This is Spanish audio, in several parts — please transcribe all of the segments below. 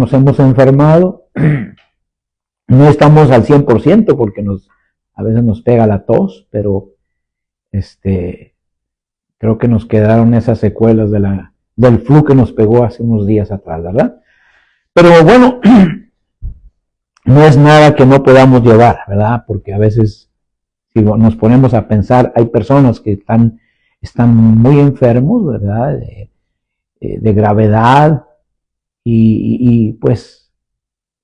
nos hemos enfermado, no estamos al 100% porque a veces nos pega la tos, pero creo que nos quedaron esas secuelas del flu que nos pegó hace unos días atrás, ¿verdad? Pero bueno, no es nada que no podamos llevar, ¿verdad? Porque a veces, si nos ponemos a pensar, hay personas que están muy enfermos, ¿verdad? De gravedad, y pues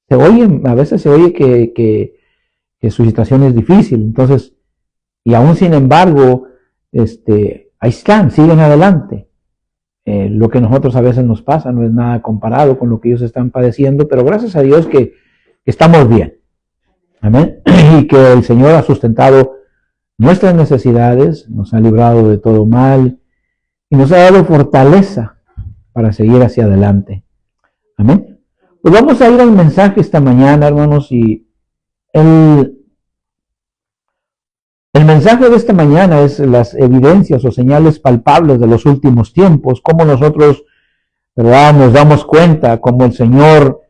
a veces se oye que su situación es difícil. Entonces, y aún sin embargo, ahí están, siguen adelante. Lo que nosotros a veces nos pasa no es nada comparado con lo que ellos están padeciendo, pero gracias a Dios que estamos bien. Amén. Y que el Señor ha sustentado nuestras necesidades, nos ha librado de todo mal y nos ha dado fortaleza para seguir hacia adelante. Amén. Pues vamos a ir al mensaje esta mañana, hermanos, y el mensaje de esta mañana es las evidencias o señales palpables de los últimos tiempos, cómo nosotros, ¿verdad?, nos damos cuenta, cómo el Señor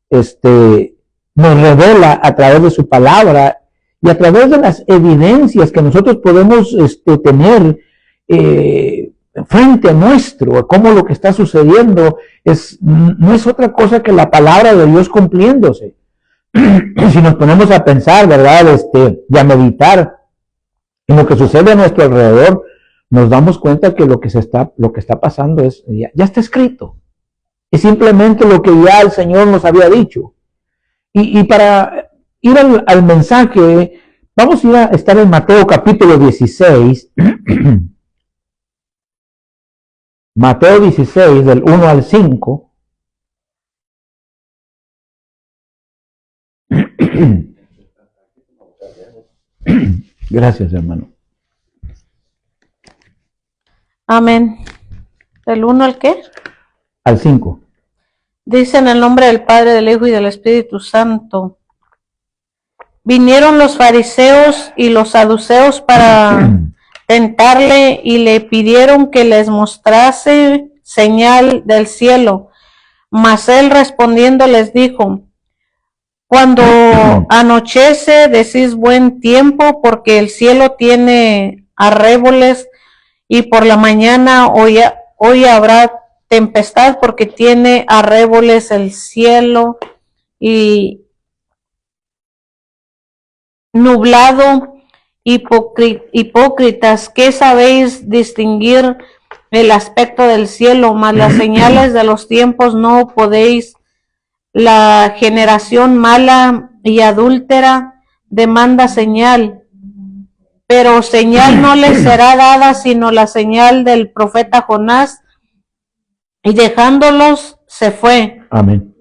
nos revela a través de su palabra y a través de las evidencias que nosotros podemos tener frente a nuestro, cómo lo que está sucediendo no es otra cosa que la palabra de Dios cumpliéndose. Si nos ponemos a pensar, ¿verdad?, y a meditar en lo que sucede a nuestro alrededor, nos damos cuenta que lo que está pasando ya está escrito. Es simplemente lo que ya el Señor nos había dicho. Y para ir al mensaje, vamos a ir a estar en Mateo capítulo 16. Mateo 16, del 1 al 5. Gracias, hermano. Amén. ¿Del 1 al qué? Al 5. Dice: en el nombre del Padre, del Hijo y del Espíritu Santo. Vinieron los fariseos y los saduceos para tentarle y le pidieron que les mostrase señal del cielo. Mas él respondiendo les dijo: cuando anochece decís buen tiempo, porque el cielo tiene arreboles, y por la mañana hoy habrá tempestad, porque tiene arreboles el cielo y nublado. Hipócritas, ¿qué sabéis distinguir el aspecto del cielo? Mas las señales de los tiempos no podéis. La generación mala y adúltera demanda señal, pero señal no les será dada sino la señal del profeta Jonás. Y dejándolos se fue. Amén.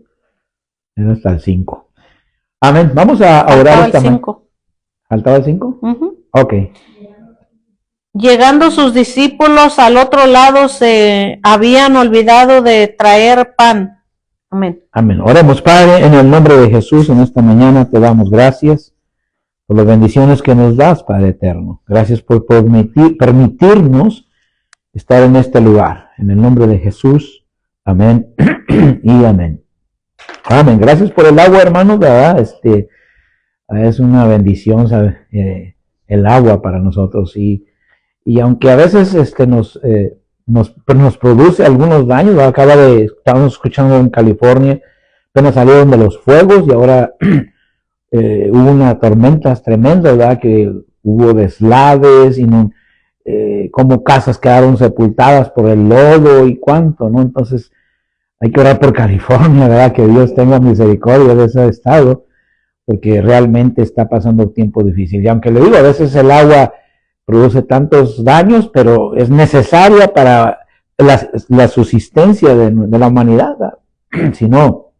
Hasta el 5. Amén. Vamos a orar esta mañana. ¿Faltaba el 5? Ok. Llegando sus discípulos al otro lado, se habían olvidado de traer pan. Amén. Amén. Oremos, Padre, en el nombre de Jesús, en esta mañana te damos gracias por las bendiciones que nos das, Padre eterno. Gracias por permitirnos estar en este lugar. En el nombre de Jesús. Amén y amén. Amén. Gracias por el agua, hermanos, ¿verdad? Es una bendición, ¿sabe? El agua para nosotros. Y aunque a veces nos produce algunos daños, estábamos escuchando en California, apenas salieron de los fuegos y ahora hubo unas tormentas tremendas, ¿verdad? Que hubo deslaves y como casas quedaron sepultadas por el lodo y cuánto, ¿no? Entonces hay que orar por California, ¿verdad? Que Dios tenga misericordia de ese estado, porque realmente está pasando un tiempo difícil. Y aunque le digo, a veces el agua produce tantos daños, pero es necesaria para la subsistencia de la humanidad. Si no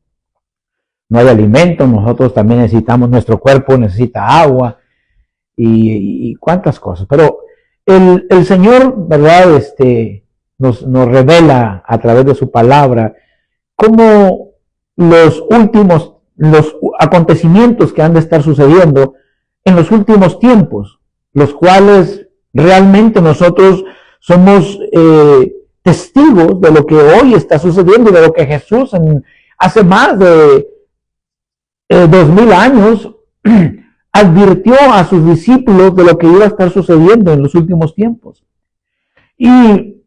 hay alimento, nosotros también necesitamos, nuestro cuerpo necesita agua y cuántas cosas. Pero el Señor, ¿verdad? Nos revela a través de su palabra cómo los acontecimientos que han de estar sucediendo en los últimos tiempos, los cuales realmente nosotros somos testigos de lo que hoy está sucediendo y de lo que Jesús hace más de 2000 años, advirtió a sus discípulos de lo que iba a estar sucediendo en los últimos tiempos. Y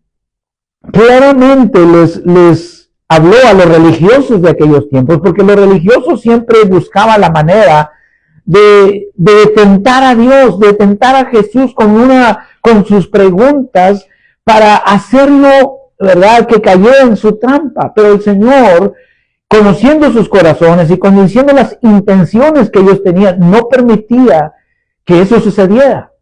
claramente les habló a los religiosos de aquellos tiempos, porque los religiosos siempre buscaban la manera de tentar a Dios, de tentar a Jesús con sus preguntas para hacerlo, ¿verdad?, que cayera en su trampa. Pero el Señor, conociendo sus corazones y conociendo las intenciones que ellos tenían, no permitía que eso sucediera.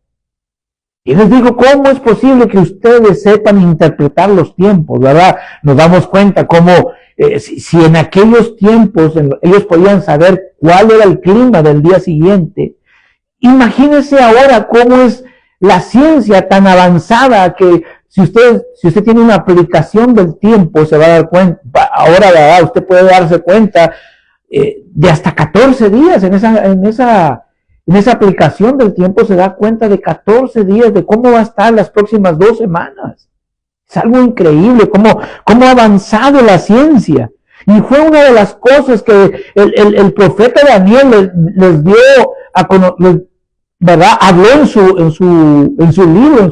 Y les digo, ¿cómo es posible que ustedes sepan interpretar los tiempos, verdad? Nos damos cuenta cómo, si en aquellos tiempos ellos podían saber cuál era el clima del día siguiente, imagínense ahora cómo es la ciencia tan avanzada que si usted tiene una aplicación del tiempo, se va a dar cuenta, ahora, ¿verdad?, usted puede darse cuenta de hasta 14 días en esa aplicación del tiempo, se da cuenta de 14 días de cómo va a estar las próximas 2 semanas. Es algo increíble cómo ha avanzado la ciencia. Y fue una de las cosas que el profeta Daniel les dio a conocer, ¿verdad? Habló en su libro, en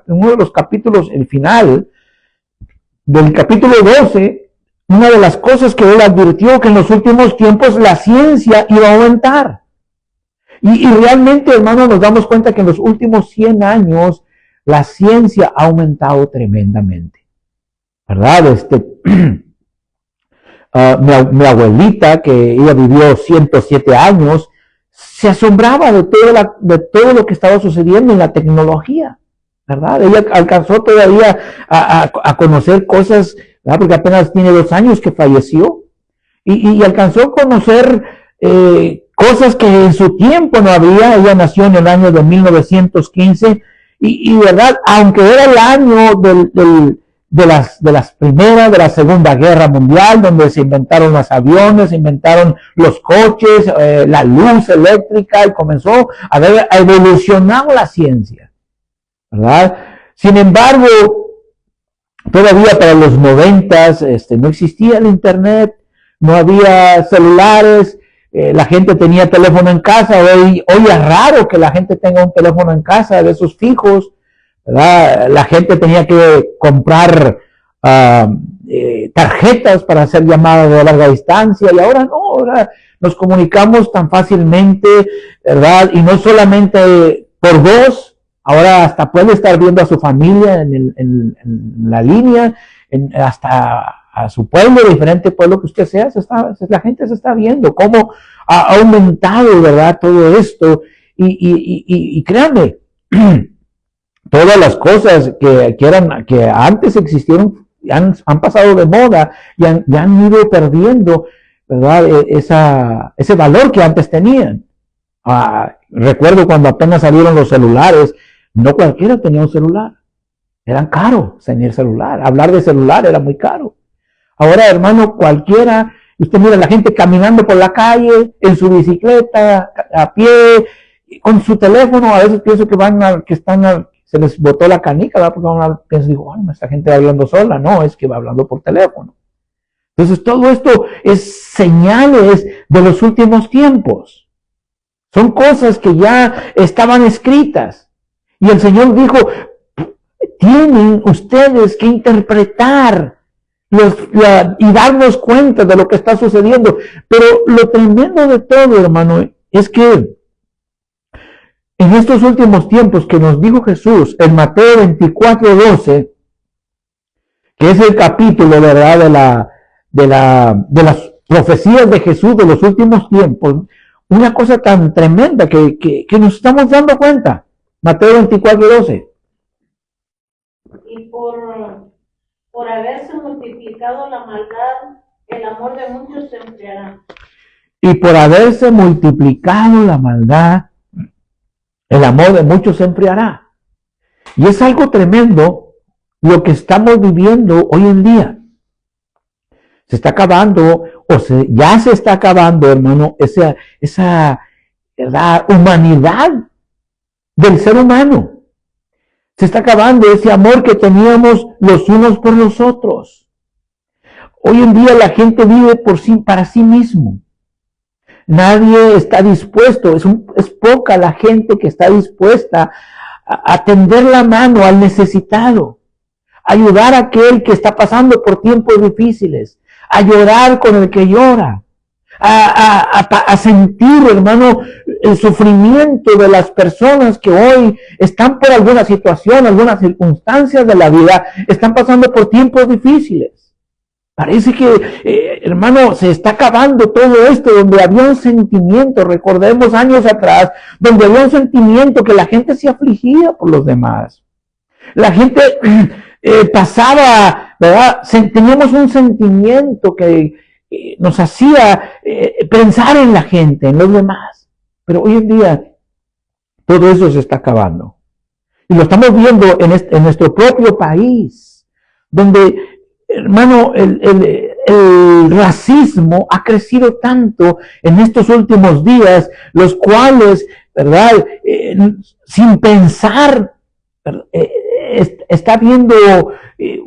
uno de los capítulos, el final del capítulo 12, una de las cosas que él advirtió, que en los últimos tiempos la ciencia iba a aumentar. Y realmente, hermanos, nos damos cuenta que en los últimos 100 años la ciencia ha aumentado tremendamente, ¿verdad? Mi abuelita, que ella vivió 107 años, se asombraba de todo lo que estaba sucediendo en la tecnología, ¿verdad? Ella alcanzó todavía a conocer cosas, ¿verdad?, porque apenas tiene 2 años que falleció, y alcanzó a conocer cosas que en su tiempo no había. Ella nació en el año de 1915, y verdad, aunque era el año de la Segunda Guerra Mundial, donde se inventaron los aviones, se inventaron los coches, la luz eléctrica, y comenzó a evolucionar la ciencia, ¿verdad? Sin embargo, todavía para los 90s no existía el internet, no había celulares, la gente tenía teléfono en casa. Hoy es raro que la gente tenga un teléfono en casa de esos fijos, ¿verdad? La gente tenía que comprar tarjetas para hacer llamadas de larga distancia, y ahora no, ahora nos comunicamos tan fácilmente, ¿verdad? Y no solamente por voz, ahora hasta puede estar viendo a su familia en la línea, hasta a su pueblo, diferente pueblo que usted sea, la gente se está viendo cómo ha aumentado, ¿verdad?, todo esto. Y créanme, todas las cosas que antes existieron han pasado de moda y han ido perdiendo, ¿verdad?, ese valor que antes tenían. Recuerdo cuando apenas salieron los celulares, no cualquiera tenía un celular. Eran caros tener celular. Hablar de celular era muy caro. Ahora, hermano, cualquiera, usted mira a la gente caminando por la calle, en su bicicleta, a pie, con su teléfono. A veces pienso se les botó la canica, ¿verdad? Porque pienso, digo, bueno, esta gente va hablando sola. No, es que va hablando por teléfono. Entonces, todo esto es señales de los últimos tiempos. Son cosas que ya estaban escritas. Y el Señor dijo, tienen ustedes que interpretar y darnos cuenta de lo que está sucediendo. Pero lo tremendo de todo, hermano, es que en estos últimos tiempos que nos dijo Jesús en Mateo 24:12, que es el capítulo, ¿verdad?, de las profecías de Jesús de los últimos tiempos, una cosa tan tremenda que nos estamos dando cuenta. Mateo 24:12. Y por haberse multiplicado la maldad, el amor de muchos se enfriará. Y por haberse multiplicado la maldad, el amor de muchos se enfriará. Y es algo tremendo lo que estamos viviendo hoy en día. Se está acabando, ya se está acabando, hermano, esa humanidad del ser humano. Se está acabando ese amor que teníamos los unos por los otros. Hoy en día la gente vive para sí mismo. Nadie está dispuesto, es poca la gente que está dispuesta a tender la mano al necesitado, ayudar a aquel que está pasando por tiempos difíciles, a llorar con el que llora, a sentir, hermano, el sufrimiento de las personas que hoy están por alguna situación, algunas circunstancias de la vida, están pasando por tiempos difíciles. Parece que, hermano, se está acabando todo esto, donde había un sentimiento, recordemos años atrás, donde había un sentimiento que la gente se afligía por los demás. La gente pasaba, ¿verdad? Teníamos un sentimiento que nos hacía pensar en la gente, en los demás. Pero hoy en día todo eso se está acabando. Y lo estamos viendo en nuestro propio país, donde, hermano, el racismo ha crecido tanto en estos últimos días, los cuales, ¿verdad? Sin pensar, está habiendo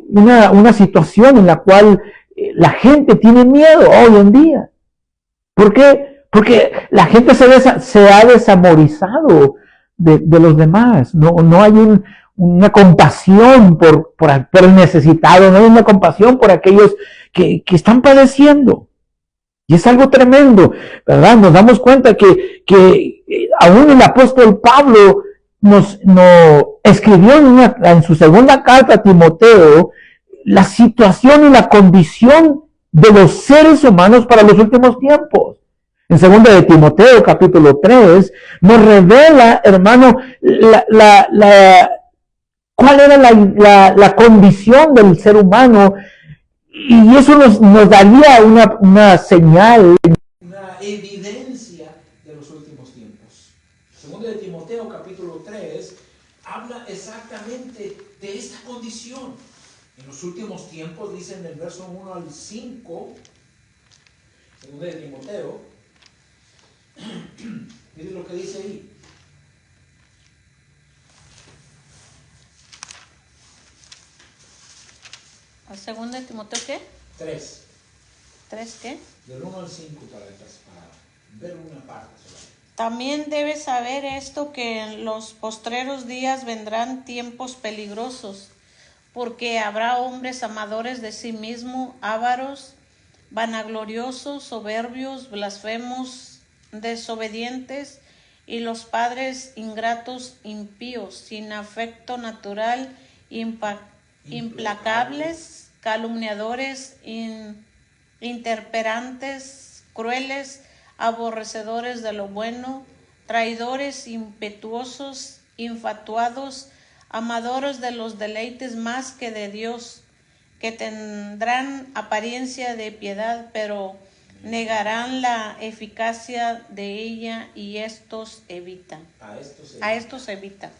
una situación en la cual la gente tiene miedo hoy en día. ¿Por qué? Porque la gente se ha desamorizado de los demás. No hay una compasión por el necesitado, no hay una compasión por aquellos que están padeciendo. Y es algo tremendo, ¿verdad? Nos damos cuenta que aún el apóstol Pablo nos escribió en su segunda carta a Timoteo la situación y la condición de los seres humanos para los últimos tiempos. En segunda de Timoteo, capítulo 3, nos revela, hermano, cuál era la condición del ser humano, y eso nos daría una señal, una evidencia de los últimos tiempos. Segundo de Timoteo capítulo 3 habla exactamente de esta condición. En los últimos tiempos, dice en el verso 1 al 5, segundo de Timoteo, miren lo que dice ahí. ¿Segunda de Timoteo qué? 3. ¿3 qué? Del 1 al 5 para ver una parte solamente. También debes saber esto, que en los postreros días vendrán tiempos peligrosos, porque habrá hombres amadores de sí mismos, ávaros, vanagloriosos, soberbios, blasfemos, desobedientes, y los padres ingratos, impíos, sin afecto natural, implacables, calumniadores, interperantes, crueles, aborrecedores de lo bueno, traidores, impetuosos, infatuados, amadores de los deleites más que de Dios, que tendrán apariencia de piedad, pero negarán la eficacia de ella, y estos evitan. A estos evitan.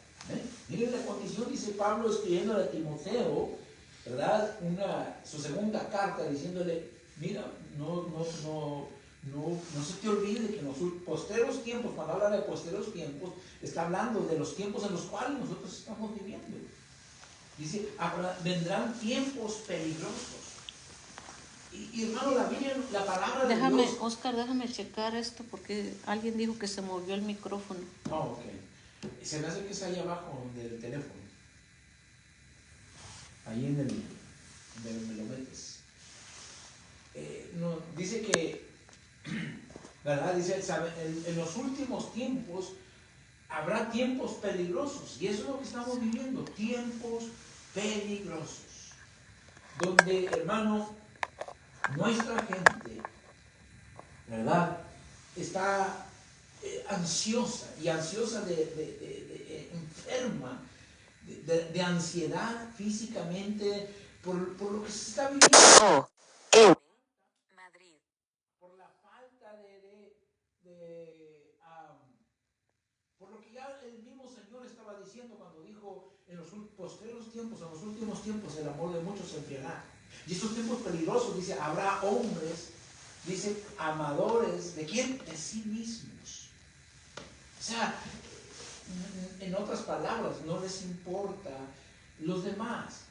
Miren la condición, dice Pablo escribiendo a Timoteo, ¿verdad? Su segunda carta, diciéndole, mira, no se te olvide que en los posteros tiempos, cuando habla de posteros tiempos, está hablando de los tiempos en los cuales nosotros estamos viviendo. Dice, vendrán tiempos peligrosos. Y hermano, la palabra de Dios... Oscar, déjame checar esto, porque alguien dijo que se movió el micrófono. Oh, ok. Se me hace que es ahí abajo del teléfono. Ahí donde me lo metes. Dice que, ¿verdad? Dice, en los últimos tiempos habrá tiempos peligrosos. Y eso es lo que estamos viviendo. Tiempos peligrosos. Donde, hermano, nuestra gente, ¿verdad? Está ansiosa enferma de ansiedad físicamente por lo que se está viviendo en Madrid, por la falta por lo que ya el mismo Señor estaba diciendo cuando dijo en los postreros tiempos, en los últimos tiempos, el amor de muchos se enfriará. Y estos tiempos peligrosos, dice, habrá hombres, dice, amadores, ¿de quién? De sí mismos. O sea, en otras palabras, no les importa los demás.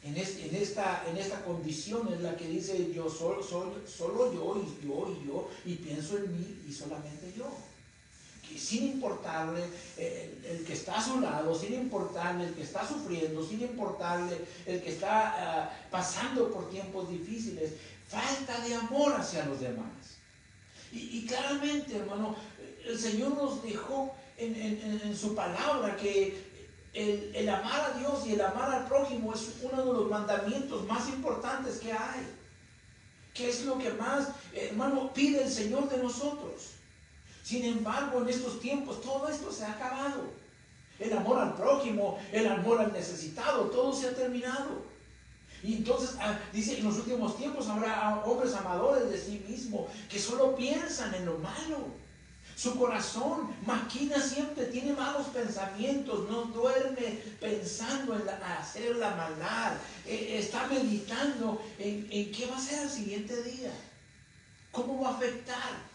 en esta condición en la que dice yo solo yo y yo y pienso en mí y solamente yo. Sin importarle el que está a su lado, sin importarle el que está sufriendo, sin importarle el que está pasando por tiempos difíciles, falta de amor hacia los demás. Y claramente, hermano, el Señor nos dejó en su palabra que el amar a Dios y el amar al prójimo es uno de los mandamientos más importantes que hay. ¿Qué es lo que más, hermano, pide el Señor de nosotros? Sin embargo, en estos tiempos todo esto se ha acabado. El amor al prójimo, el amor al necesitado, todo se ha terminado. Y entonces dice, en los últimos tiempos habrá hombres amadores de sí mismos que solo piensan en lo malo. Su corazón maquina siempre, tiene malos pensamientos, no duerme pensando en hacer la maldad. Está meditando en qué va a ser el siguiente día, cómo va a afectar.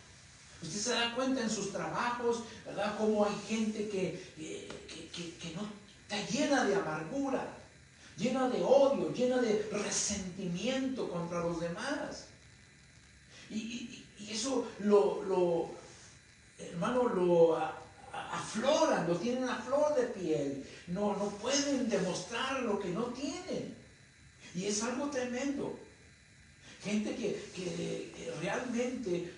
Usted se da cuenta en sus trabajos, ¿verdad? Cómo hay gente que no está llena de amargura, llena de odio, llena de resentimiento contra los demás. Y eso hermano, lo afloran, lo tienen a flor de piel. No pueden demostrar lo que no tienen. Y es algo tremendo. Gente que realmente,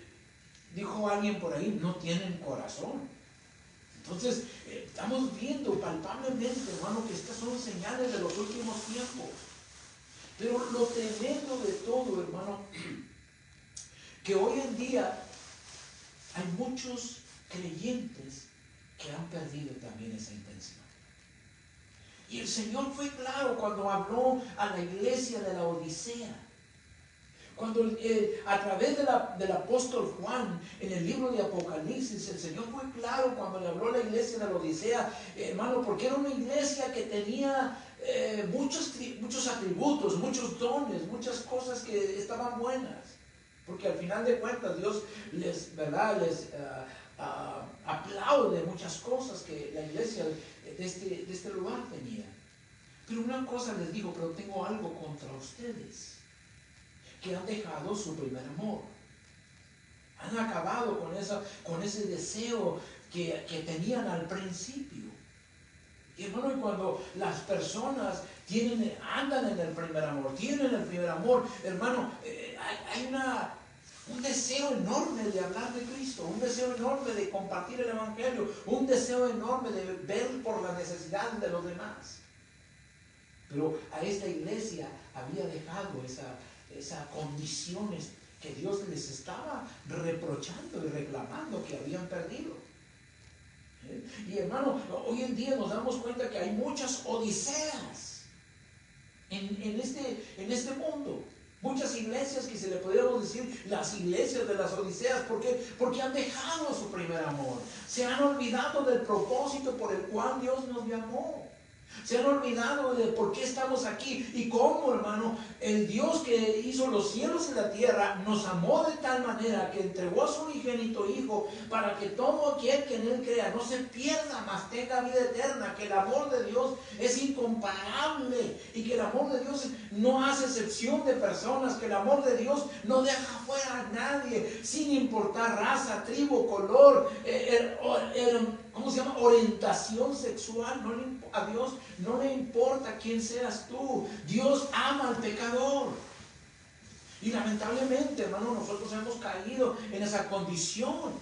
dijo alguien por ahí, no tienen corazón. Entonces, estamos viendo palpablemente, hermano, que estas son señales de los últimos tiempos. Pero lo tremendo de todo, hermano, que hoy en día hay muchos creyentes que han perdido también esa intención. Y el Señor fue claro cuando habló a la iglesia de la Odisea. Cuando a través del apóstol Juan, en el libro de Apocalipsis, el Señor fue claro cuando le habló a la iglesia de la Odisea, hermano, porque era una iglesia que tenía muchos atributos, muchos dones, muchas cosas que estaban buenas. Porque al final de cuentas Dios les aplaude muchas cosas que la iglesia de este lugar tenía. Pero una cosa les digo, pero tengo algo contra ustedes, que han dejado su primer amor. Han acabado con ese deseo que tenían al principio. Y hermano, y cuando las personas andan en el primer amor, tienen el primer amor, hermano, hay un deseo enorme de hablar de Cristo, un deseo enorme de compartir el Evangelio, un deseo enorme de ver por las necesidades de los demás. Pero a esta iglesia había dejado esas condiciones que Dios les estaba reprochando y reclamando que habían perdido. Y hermano, hoy en día nos damos cuenta que hay muchas odiseas en este mundo. Muchas iglesias que se le podríamos decir las iglesias de las odiseas. ¿Por qué? Porque han dejado su primer amor. Se han olvidado del propósito por el cual Dios nos llamó. Se han olvidado de por qué estamos aquí y cómo, hermano, el Dios que hizo los cielos y la tierra nos amó de tal manera que entregó a su unigénito Hijo para que todo aquel que en Él crea no se pierda, mas tenga vida eterna. Que el amor de Dios es incomparable y que el amor de Dios no hace excepción de personas, que el amor de Dios no deja fuera a nadie, sin importar raza, tribu, color, ¿cómo se llama? Orientación sexual. A Dios no le importa quién seas tú. Dios ama al pecador. Y lamentablemente, hermano, nosotros hemos caído en esa condición.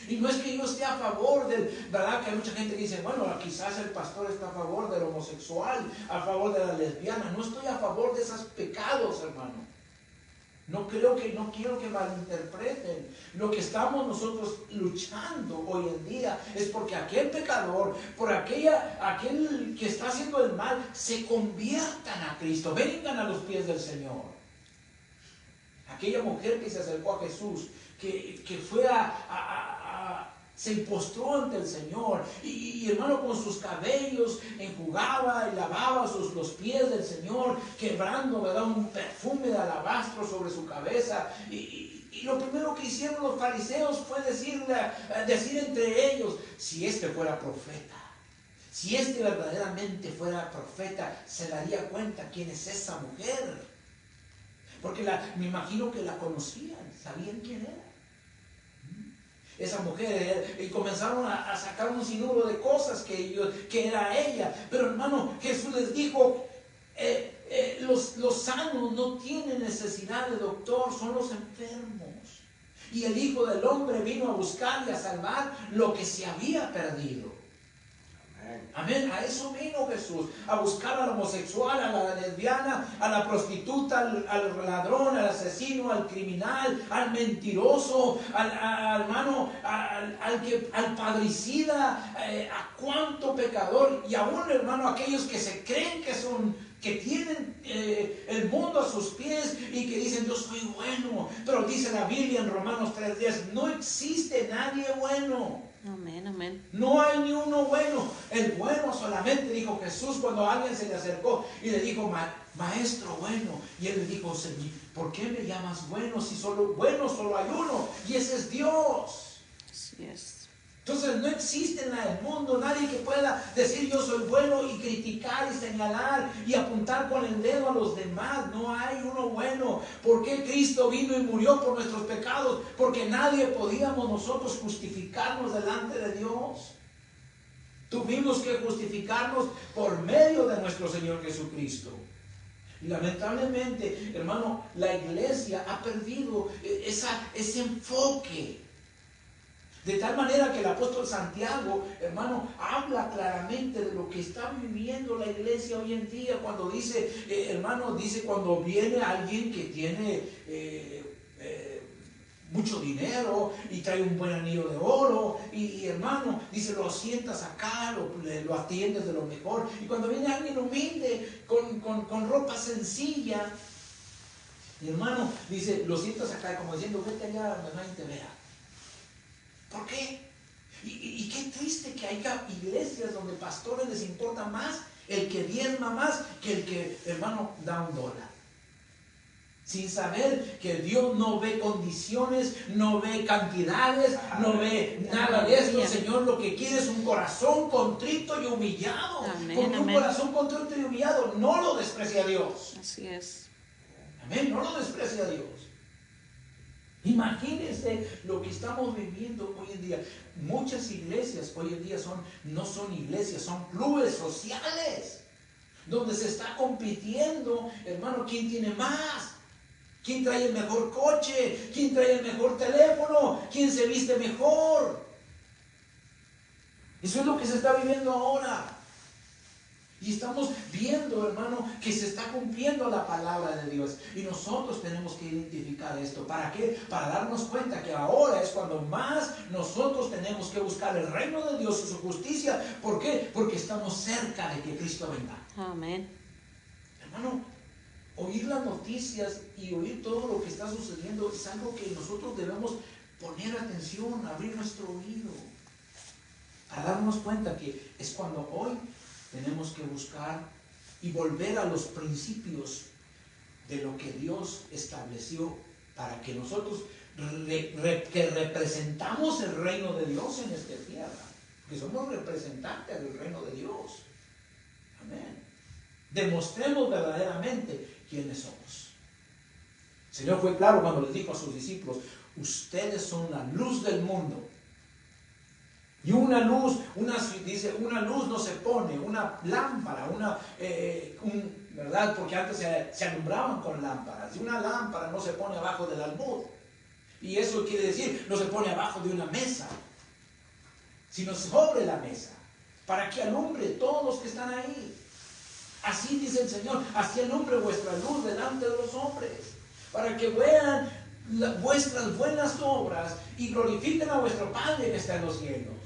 Y no es que yo esté a favor ¿verdad? Que hay mucha gente que dice, bueno, quizás el pastor está a favor del homosexual, a favor de la lesbiana. No estoy a favor de esos pecados, hermano. No quiero que malinterpreten. Lo que estamos nosotros luchando hoy en día es porque aquel pecador, por aquel que está haciendo el mal, se conviertan a Cristo, vengan a los pies del Señor. Aquella mujer que se acercó a Jesús, que fue se impostró ante el Señor y hermano, con sus cabellos enjugaba y lavaba los pies del Señor, quebrando, ¿verdad?, un perfume de alabastro sobre su cabeza. Y lo primero que hicieron los fariseos fue decir entre ellos, si este fuera profeta, Si este verdaderamente fuera profeta, se daría cuenta quién es esa mujer. Porque me imagino que la conocían, sabían quién era. Esa mujer, y comenzaron a sacar un sinnúmero de cosas que era ella. Pero hermano, Jesús les dijo, los sanos no tienen necesidad de doctor, son los enfermos. Y el Hijo del Hombre vino a buscar y a salvar lo que se había perdido. Amén. A eso vino Jesús, a buscar al homosexual, a la lesbiana, a la prostituta, al ladrón, al asesino, al criminal, al mentiroso, al padricida, a cuánto pecador, y aún, hermano, aquellos que se creen que tienen el mundo a sus pies y que dicen yo soy bueno, pero dice la Biblia en Romanos 3:10, no existe nadie bueno. Amén, amén. No hay ni uno bueno. El bueno solamente, dijo Jesús, cuando alguien se le acercó y le dijo, maestro bueno. Y él le dijo, Señor, ¿por qué me llamas bueno si solo hay uno? Y ese es Dios. Así es. Entonces no existe en el mundo nadie que pueda decir yo soy bueno y criticar y señalar y apuntar con el dedo a los demás. No hay uno bueno. ¿Por qué Cristo vino y murió por nuestros pecados? Porque nadie podíamos nosotros justificarnos delante de Dios. Tuvimos que justificarnos por medio de nuestro Señor Jesucristo. Y lamentablemente, hermano, la iglesia ha perdido ese enfoque. De tal manera que el apóstol Santiago, hermano, habla claramente de lo que está viviendo la iglesia hoy en día cuando dice, hermano, dice cuando viene alguien que tiene mucho dinero y trae un buen anillo de oro y hermano, dice, lo sientas acá, lo atiendes de lo mejor. Y cuando viene alguien humilde, con ropa sencilla, y hermano, dice, lo sientas acá, como diciendo, vete allá donde nadie te vea. ¿Por qué? Y qué triste que haya iglesias donde pastores les importa más el que diezma más que el que, hermano, da $1. Sin saber que Dios no ve condiciones, no ve cantidades, no ve nada de esto. Señor, lo que quiere es un corazón contrito y humillado. Amén, Porque un amén. corazón contrito y humillado no lo desprecia Dios. Así es. Amén, no lo desprecia Dios. Imagínense lo que estamos viviendo hoy en día. Muchas iglesias hoy en día no son iglesias, son clubes sociales, donde se está compitiendo, hermano, quién tiene más, quién trae el mejor coche, quién trae el mejor teléfono, quién se viste mejor. Eso es lo que se está viviendo ahora. Y estamos viendo, hermano, que se está cumpliendo la palabra de Dios. Y nosotros tenemos que identificar esto. ¿Para qué? Para darnos cuenta que ahora es cuando más nosotros tenemos que buscar el reino de Dios y su justicia. ¿Por qué? Porque estamos cerca de que Cristo venga. Amén. Hermano, oír las noticias y oír todo lo que está sucediendo es algo que nosotros debemos poner atención, abrir nuestro oído. Para darnos cuenta que es cuando hoy tenemos que buscar y volver a los principios de lo que Dios estableció para que nosotros que representamos el reino de Dios en esta tierra, que somos representantes del reino de Dios. Amén. Demostremos verdaderamente quiénes somos. El Señor fue claro cuando les dijo a sus discípulos, ustedes son la luz del mundo. Y una luz no se pone, una lámpara, ¿verdad? Porque antes se alumbraban con lámparas. Y una lámpara no se pone abajo del almud. Y eso quiere decir, no se pone abajo de una mesa, sino sobre la mesa, para que alumbre todos los que están ahí. Así dice el Señor, así alumbre vuestra luz delante de los hombres, para que vean vuestras buenas obras y glorifiquen a vuestro Padre que está en los cielos.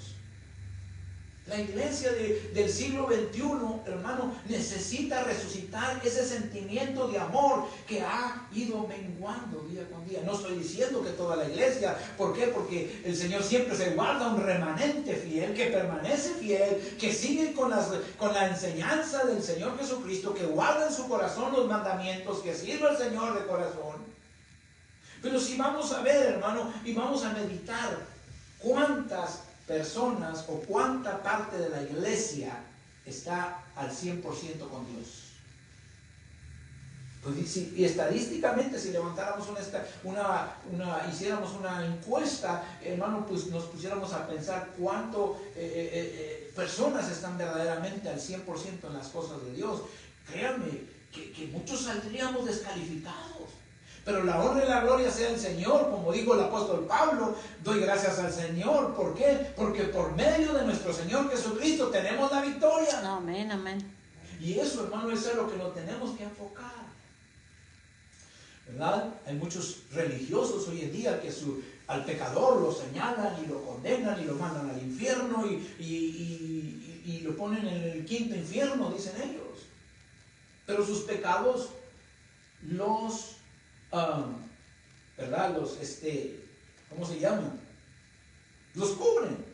La iglesia del siglo XXI, hermano, necesita resucitar ese sentimiento de amor que ha ido menguando día con día. No estoy diciendo que toda la iglesia, ¿por qué? Porque el Señor siempre se guarda un remanente fiel, que permanece fiel, que sigue con la enseñanza del Señor Jesucristo, que guarda en su corazón los mandamientos, que sirve al Señor de corazón. Pero si vamos a ver, hermano, y vamos a meditar cuántas personas o cuánta parte de la iglesia está al 100% con Dios. Pues, y estadísticamente, si levantáramos hiciéramos una encuesta, hermano, pues nos pusiéramos a pensar cuánto personas están verdaderamente al 100% en las cosas de Dios. Créanme que muchos saldríamos descalificados. Pero la honra y la gloria sea el Señor, como dijo el apóstol Pablo, doy gracias al Señor. ¿Por qué? Porque por medio de nuestro Señor Jesucristo tenemos la victoria. Amén, amén. Y eso, hermano, eso es lo que nos tenemos que enfocar. ¿Verdad? Hay muchos religiosos hoy en día que al pecador lo señalan y lo condenan y lo mandan al infierno y lo ponen en el quinto infierno, dicen ellos. Pero sus pecados ¿verdad? ¿Cómo se llaman? Los cubren.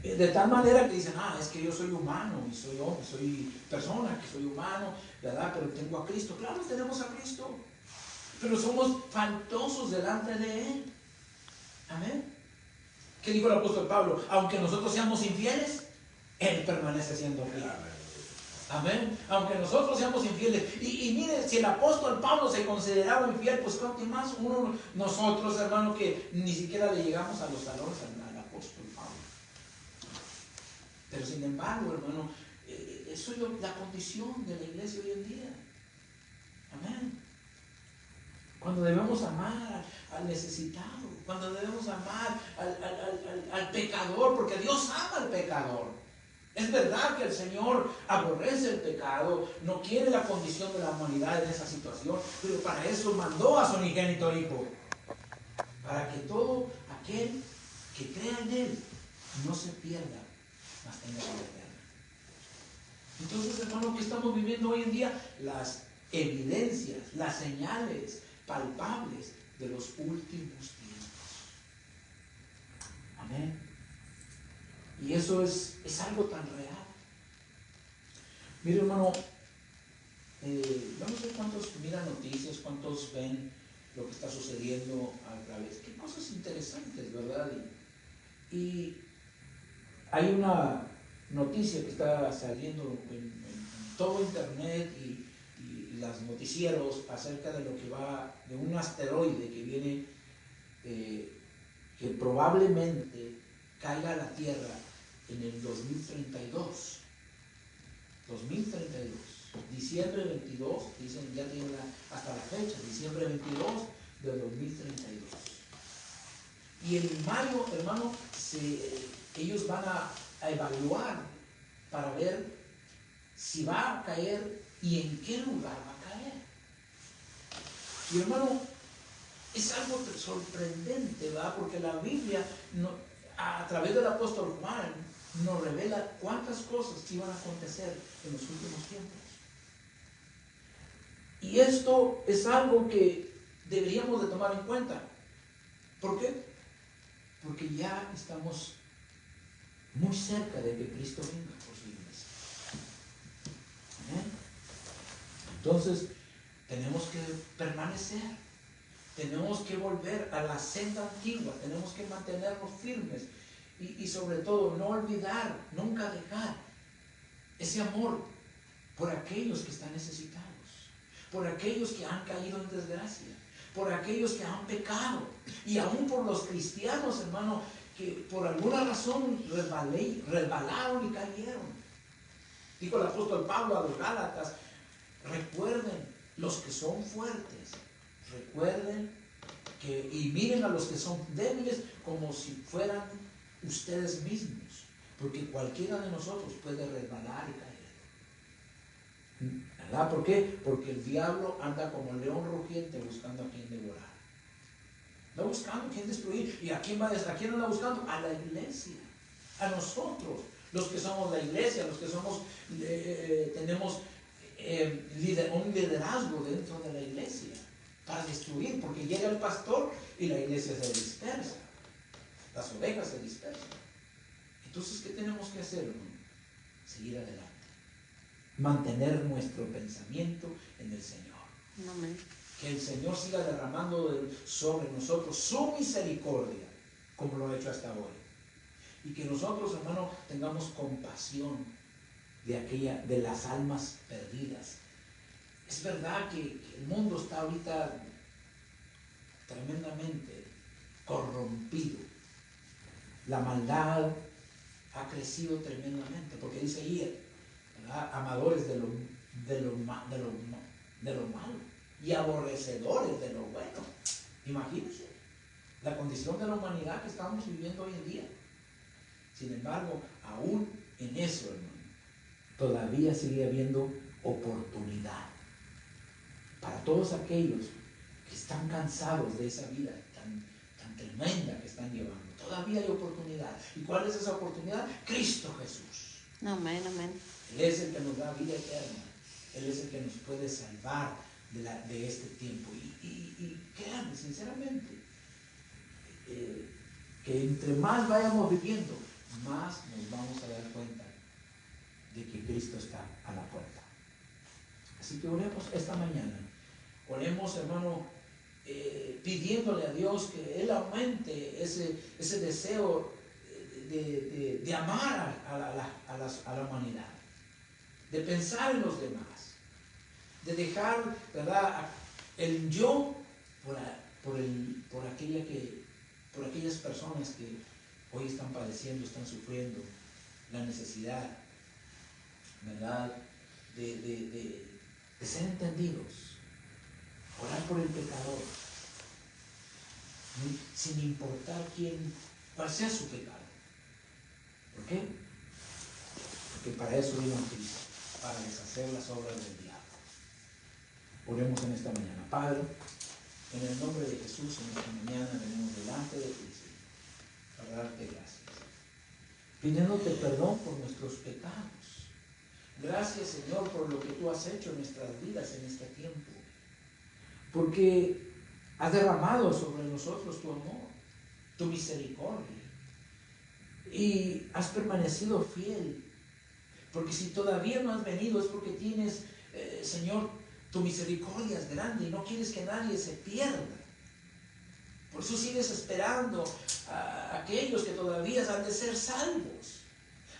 De tal manera que dicen, es que yo soy humano, y soy hombre, soy persona, que soy humano, ¿verdad? Pero tengo a Cristo. Claro, tenemos a Cristo. Pero somos faltosos delante de Él. Amén. ¿Qué dijo el apóstol Pablo? Aunque nosotros seamos infieles, Él permanece siendo fiel. Amén. Aunque nosotros seamos infieles. Y mire, si el apóstol Pablo se consideraba infiel, pues cuánto más nosotros, hermano, que ni siquiera le llegamos a los talones al apóstol Pablo. Pero sin embargo, hermano, eso es la condición de la iglesia hoy en día. Amén. Cuando debemos amar al necesitado, cuando debemos amar al pecador, porque Dios ama al pecador. Es verdad que el Señor aborrece el pecado, no quiere la condición de la humanidad en esa situación, pero para eso mandó a su unigénito Hijo, para que todo aquel que crea en Él no se pierda, mas tenga vida eterna. Entonces, hermano, ¿qué estamos viviendo hoy en día? Las evidencias, las señales palpables de los últimos tiempos. Amén. Y eso es algo tan real. Mire, hermano, yo no sé cuántos miran noticias, cuántos ven lo que está sucediendo a través. Qué cosas interesantes, ¿verdad? Y hay una noticia que está saliendo en todo internet y los noticieros acerca de lo que va, de un asteroide que viene, que probablemente caiga a la Tierra en el 2032. 2032. Diciembre 22, dicen, ya tienen hasta la fecha, diciembre 22 de 2032. Y en mayo, hermano, ellos van a evaluar para ver si va a caer y en qué lugar va a caer. Y hermano, es algo sorprendente, ¿verdad? Porque la Biblia, a través del apóstol Juan, nos revela cuántas cosas iban a acontecer en los últimos tiempos. Y esto es algo que deberíamos de tomar en cuenta. ¿Por qué? Porque ya estamos muy cerca de que Cristo venga por su iglesia. ¿Amén? Entonces, tenemos que permanecer. Tenemos que volver a la senda antigua. Tenemos que mantenernos firmes. Y sobre todo, no olvidar, nunca dejar ese amor por aquellos que están necesitados, por aquellos que han caído en desgracia, por aquellos que han pecado, y aún por los cristianos, hermano, que por alguna razón resbalaron y cayeron. Dijo el apóstol Pablo a los Gálatas, recuerden los que son fuertes, recuerden y miren a los que son débiles como si fueran ustedes mismos, porque cualquiera de nosotros puede resbalar y caer. ¿Verdad? ¿Por qué? Porque el diablo anda como el león rugiente buscando a quien devorar. Anda buscando a quien destruir. ¿Y a quién anda buscando? A la iglesia, a nosotros, los que somos la iglesia, los que somos tenemos un liderazgo dentro de la iglesia para destruir, porque llega el pastor y la iglesia se dispersa. Las ovejas se dispersan. Entonces, ¿qué tenemos que hacer, hermano? Seguir adelante. Mantener nuestro pensamiento en el Señor. Amén. Que el Señor siga derramando sobre nosotros su misericordia, como lo ha hecho hasta hoy. Y que nosotros, hermano, tengamos compasión de las almas perdidas. Es verdad que el mundo está ahorita tremendamente corrompido. La maldad ha crecido tremendamente, porque dice ahí, ¿verdad? Amadores de lo malo y aborrecedores de lo bueno. Imagínense la condición de la humanidad que estamos viviendo hoy en día. Sin embargo, aún en eso, hermano, todavía sigue habiendo oportunidad para todos aquellos que están cansados de esa vida tan tremenda que están llevando. Todavía hay oportunidad. ¿Y cuál es esa oportunidad? Cristo Jesús. Amén, amén. Él es el que nos da vida eterna. Él es el que nos puede salvar de este tiempo. Y créanme, sinceramente, que entre más vayamos viviendo, más nos vamos a dar cuenta de que Cristo está a la puerta. Así que oremos esta mañana. Oremos, hermano, pidiéndole a Dios que Él aumente ese deseo de amar a la humanidad, de pensar en los demás, de dejar, ¿verdad?, el yo por aquellas personas que hoy están padeciendo, están sufriendo la necesidad, ¿verdad?, de ser entendidos. Orar por el pecador, sin importar cuál sea su pecado. ¿Por qué? Porque para eso vino Cristo, para deshacer las obras del diablo. Oremos en esta mañana. Padre, en el nombre de Jesús, en esta mañana venimos delante de ti, Señor, para darte gracias, pidiéndote perdón por nuestros pecados. Gracias, Señor, por lo que tú has hecho en nuestras vidas en este tiempo, porque has derramado sobre nosotros tu amor, tu misericordia, y has permanecido fiel, porque si todavía no has venido es porque tienes, Señor, tu misericordia es grande y no quieres que nadie se pierda. Por eso sigues esperando a aquellos que todavía han de ser salvos,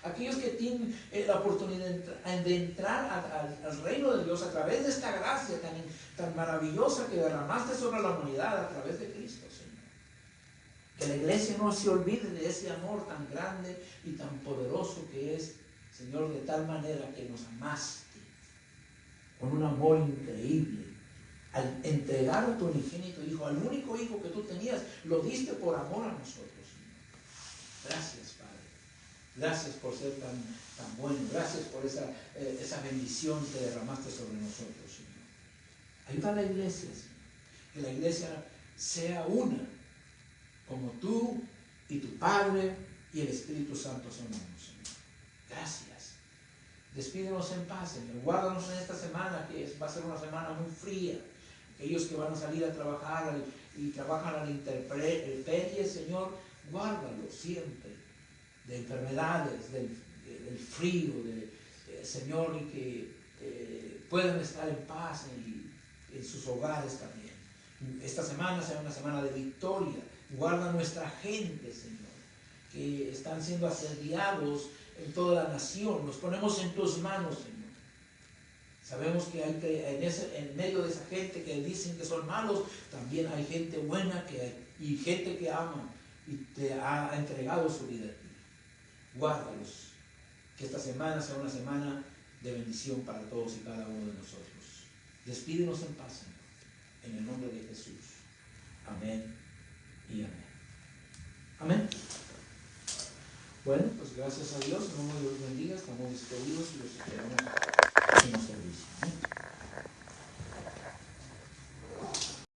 aquellos que tienen la oportunidad de entrar al reino de Dios a través de esta gracia tan maravillosa que derramaste sobre la humanidad a través de Cristo, Señor. Que la iglesia no se olvide de ese amor tan grande y tan poderoso que es, Señor, de tal manera que nos amaste con un amor increíble. Al entregar a tu unigénito Hijo, al único Hijo que tú tenías, lo diste por amor a nosotros, Señor. Gracias, Padre. Gracias por ser tan bueno. Gracias por esa bendición que derramaste sobre nosotros, Señor. Ayuda a la iglesia, Señor. Que la iglesia sea una, como tú y tu Padre y el Espíritu Santo son uno, Señor. Gracias. Despídenos en paz, Señor. Guárdanos en esta semana, que va a ser una semana muy fría. Aquellos que van a salir a trabajar y trabajan a la intemperie, Señor, guárdalos siempre de enfermedades, del frío, Señor, y que puedan estar en paz en sus hogares también. Esta semana sea una semana de victoria. Guarda nuestra gente, Señor, que están siendo asediados en toda la nación. Los ponemos en tus manos, Señor. Sabemos que en medio de esa gente que dicen que son malos, también hay gente buena y gente que ama y te ha entregado su vida a ti. Guárdalos. Que esta semana sea una semana de bendición para todos y cada uno de nosotros. Despídenos en paz, Señor, en el nombre de Jesús. Amén y amén. Amén. Bueno, pues gracias a Dios, en nombre de Dios bendiga, estamos despedidos y los esperamos.